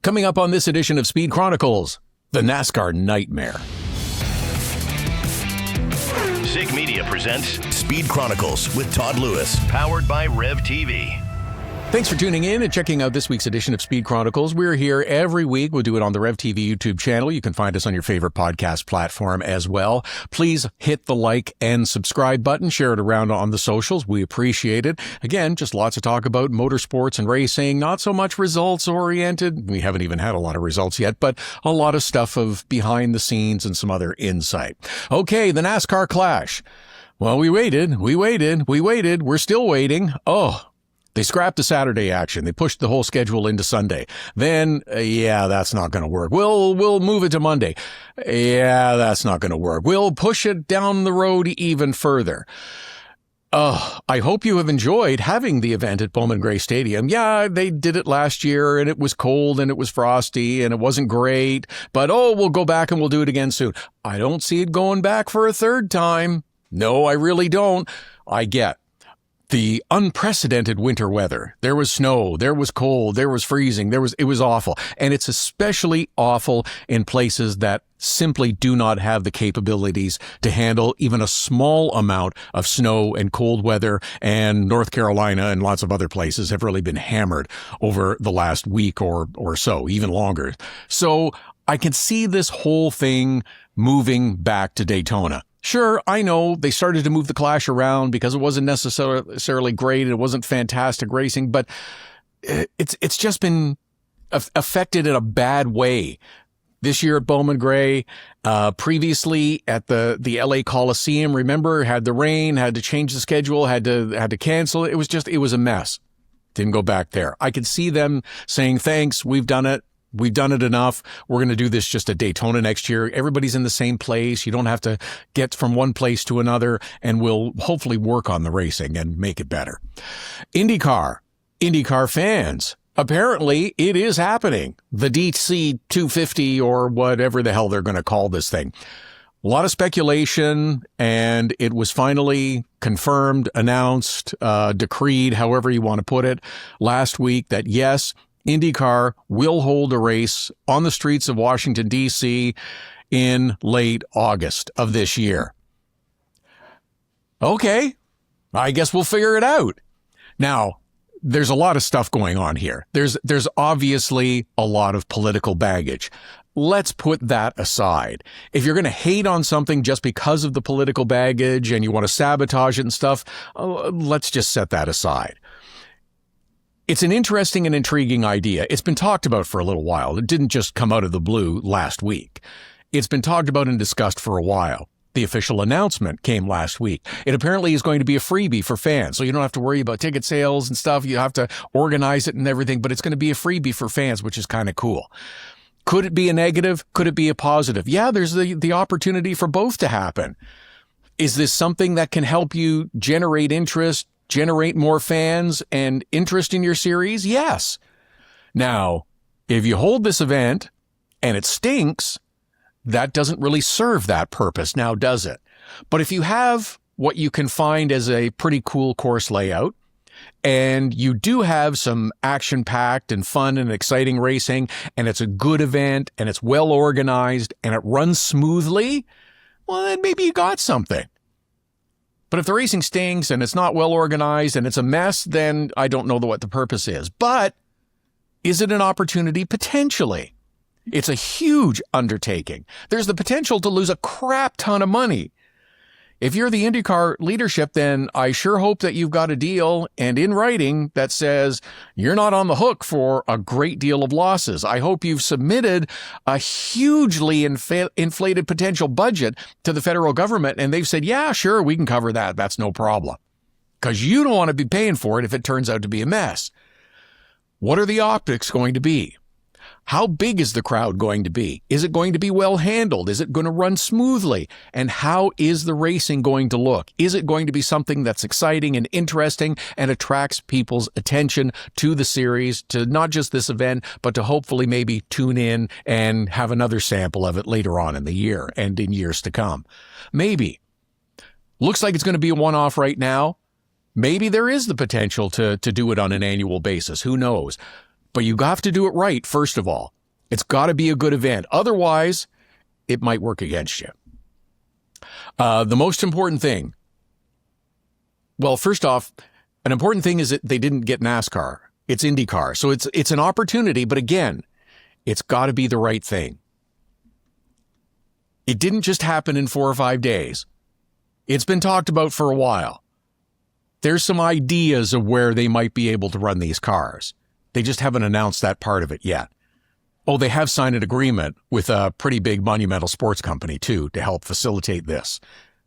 Coming up on this edition of Speed Chronicles, the NASCAR Nightmare. Zig Media presents Speed Chronicles with Todd Lewis. Powered by Rev TV. Thanks for tuning in and checking out this week's edition of Speed Chronicles. We're here every week. We'll do it on the Rev TV YouTube channel. You can find us on your favorite podcast platform as well. Please hit the like and subscribe button. Share it around on the socials. We appreciate it. Again, just lots of talk about motorsports and racing. Not so much results oriented. We haven't even had a lot of results yet, but a lot of stuff of behind the scenes and some other insight. Okay, the NASCAR Clash. Well, we waited. We're still waiting. They scrapped the Saturday action. They pushed the whole schedule into Sunday. Then, that's not going to work. We'll move it to Monday. Yeah, that's not going to work. We'll push it down the road even further. I hope you have enjoyed having the event at Bowman Gray Stadium. Yeah, they did it last year and it was cold and it was frosty and it wasn't great. But, we'll go back and we'll do it again soon. I don't see it going back for a third time. No, I really don't. I get the unprecedented winter weather. There was snow, there was cold, there was freezing, it was awful. And it's especially awful in places that simply do not have the capabilities to handle even a small amount of snow and cold weather. And North Carolina and lots of other places have really been hammered over the last week or so, even longer. So I can see this whole thing moving back to Daytona. Sure, I know they started to move the Clash around because it wasn't necessarily great. It wasn't fantastic racing, but it's just been affected in a bad way. This year at Bowman Gray, previously at the LA Coliseum, remember, had the rain, had to change the schedule, had to cancel. It was a mess. Didn't go back there. I could see them saying, thanks, we've done it. We've done it enough. We're going to do this just at Daytona next year. Everybody's in the same place. You don't have to get from one place to another, and we'll hopefully work on the racing and make it better. IndyCar fans, apparently it is happening. The DC 250 or whatever the hell they're going to call this thing. A lot of speculation, and it was finally confirmed, announced, decreed, however you want to put it, last week that yes, IndyCar will hold a race on the streets of Washington, D.C. in late August of this year. Okay, I guess we'll figure it out. Now, there's a lot of stuff going on here. There's obviously a lot of political baggage. Let's put that aside. If you're going to hate on something just because of the political baggage and you want to sabotage it and stuff, let's just set that aside. It's an interesting and intriguing idea. It's been talked about for a little while. It didn't just come out of the blue last week. It's been talked about and discussed for a while. The official announcement came last week. It apparently is going to be a freebie for fans, so you don't have to worry about ticket sales and stuff. You have to organize it and everything, but it's going to be a freebie for fans, which is kind of cool. Could it be a negative? Could it be a positive? Yeah, there's the opportunity for both to happen. Is this something that can help you generate interest, generate more fans and interest in your series? Yes. Now, if you hold this event and it stinks, that doesn't really serve that purpose now, does it? But if you have what you can find as a pretty cool course layout, and you do have some action-packed and fun and exciting racing, and it's a good event, and it's well organized, and it runs smoothly, well, then maybe you got something. But if the racing stinks and it's not well organized and it's a mess, then I don't know what the purpose is. But is it an opportunity? Potentially. It's a huge undertaking. There's the potential to lose a crap ton of money. If you're the IndyCar leadership, then I sure hope that you've got a deal and in writing that says you're not on the hook for a great deal of losses. I hope you've submitted a hugely inflated potential budget to the federal government and they've said, yeah, sure, we can cover that. That's no problem. Because you don't want to be paying for it if it turns out to be a mess. What are the optics going to be? How big is the crowd going to be? Is it going to be well handled? Is it going to run smoothly? And how is the racing going to look? Is it going to be something that's exciting and interesting and attracts people's attention to the series, to not just this event, but to hopefully maybe tune in and have another sample of it later on in the year and in years to come? Maybe. Looks like it's going to be a one-off right now. Maybe there is the potential to do it on an annual basis. Who knows? But you have to do it right, first of all. It's got to be a good event. Otherwise, it might work against you. The most important thing, well, first off, an important thing is that they didn't get NASCAR. It's IndyCar. So it's an opportunity, but again, it's got to be the right thing. It didn't just happen in 4 or 5 days. It's been talked about for a while. There's some ideas of where they might be able to run these cars. They just haven't announced that part of it yet. Oh, they have signed an agreement with a pretty big monumental sports company, too, to help facilitate this.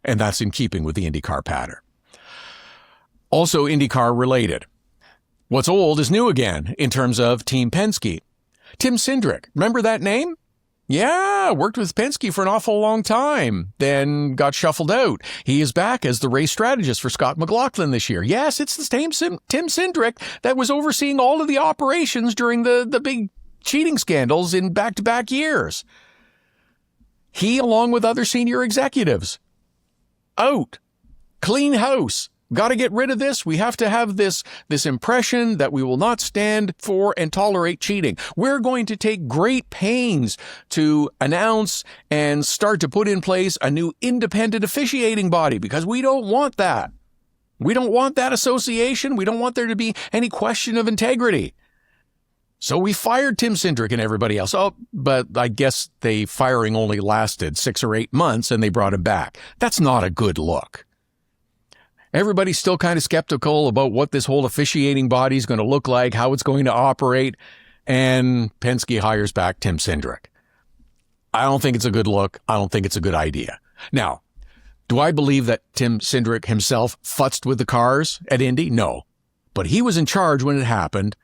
And that's in keeping with the IndyCar pattern. Also IndyCar related. What's old is new again in terms of Team Penske. Tim Cindric, remember that name? Yeah, worked with Penske for an awful long time, then got shuffled out. He is back as the race strategist for Scott McLaughlin this year. Yes, it's the same Tim Cindric that was overseeing all of the operations during the big cheating scandals in back-to-back years. He, along with other senior executives, out. Clean house. Got to get rid of this. We have to have this impression that we will not stand for and tolerate cheating. We're going to take great pains to announce and start to put in place a new independent officiating body because we don't want that. We don't want that association. We don't want there to be any question of integrity. So we fired Tim Cindric and everybody else. Oh, but I guess the firing only lasted 6 or 8 months and they brought him back. That's not a good look. Everybody's still kind of skeptical about what this whole officiating body is going to look like, how it's going to operate, and Penske hires back Tim Cindric. I don't think it's a good look. I don't think it's a good idea. Now, do I believe that Tim Cindric himself futzed with the cars at Indy? No. But he was in charge when it happened,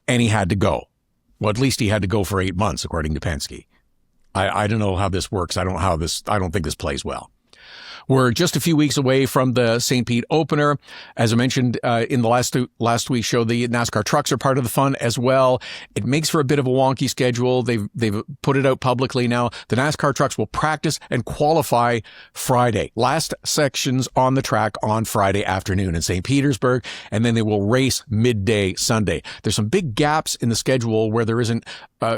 and he had to go. Well, at least he had to go for 8 months, according to Penske. I don't know how this works. I don't think this plays well. We're just a few weeks away from the St. Pete opener. As I mentioned in the last week's show, the NASCAR Trucks are part of the fun as well. It makes for a bit of a wonky schedule. They've put it out publicly now. The NASCAR Trucks will practice and qualify Friday. Last sections on the track on Friday afternoon in St. Petersburg, and then they will race midday Sunday. There's some big gaps in the schedule where there isn't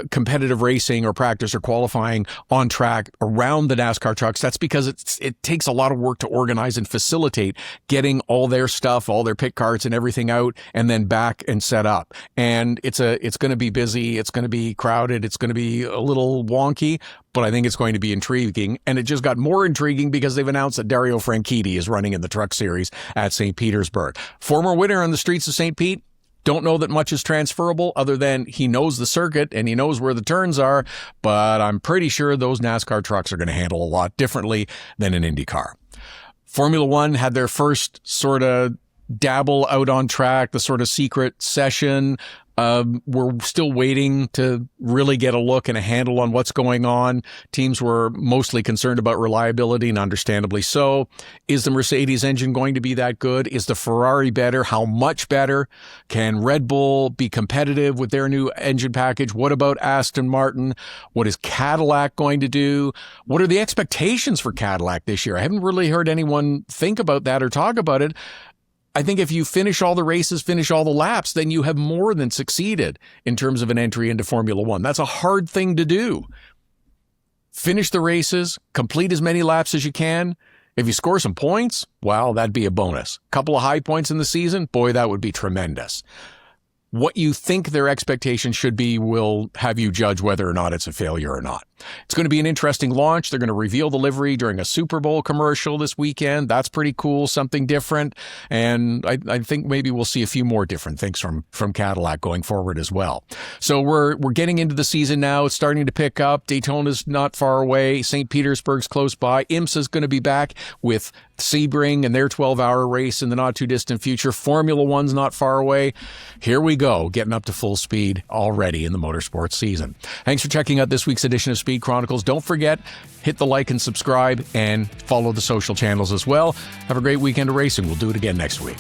competitive racing or practice or qualifying on track around the NASCAR Trucks. That's because it takes a lot of work to organize and facilitate getting all their stuff, all their pit carts and everything out and then back and set up. And it's going to be busy. It's going to be crowded. It's going to be a little wonky, but I think it's going to be intriguing. And it just got more intriguing because they've announced that Dario Franchitti is running in the Truck Series at St. Petersburg. Former winner on the streets of St. Pete. Don't know that much is transferable other than he knows the circuit and he knows where the turns are, but I'm pretty sure those NASCAR trucks are going to handle a lot differently than an IndyCar. Formula One had their first sort of dabble out on track, the sort of secret session. We're still waiting to really get a look and a handle on what's going on. Teams were mostly concerned about reliability, and understandably so. Is the Mercedes engine going to be that good? Is the Ferrari better? How much better? Can Red Bull be competitive with their new engine package? What about Aston Martin? What is Cadillac going to do? What are the expectations for Cadillac this year? I haven't really heard anyone think about that or talk about it. I think if you finish all the races, finish all the laps, then you have more than succeeded in terms of an entry into Formula One. That's a hard thing to do. Finish the races, complete as many laps as you can. If you score some points, well, that'd be a bonus. Couple of high points in the season, boy, that would be tremendous. What you think their expectations should be will have you judge whether or not it's a failure or not. It's going to be an interesting launch. They're going to reveal the livery during a Super Bowl commercial this weekend. That's pretty cool, something different. And I think maybe we'll see a few more different things from Cadillac going forward as well. So we're getting into the season now. It's starting to pick up. Daytona's not far away. St. Petersburg's close by. IMSA's going to be back with Sebring and their 12-hour race in the not-too-distant future. Formula One's not far away. Here we go, getting up to full speed already in the motorsports season. Thanks for checking out this week's edition of Speed Chronicles. Don't forget, hit the like and subscribe and follow the social channels as well. Have a great weekend of racing. We'll do it again next week.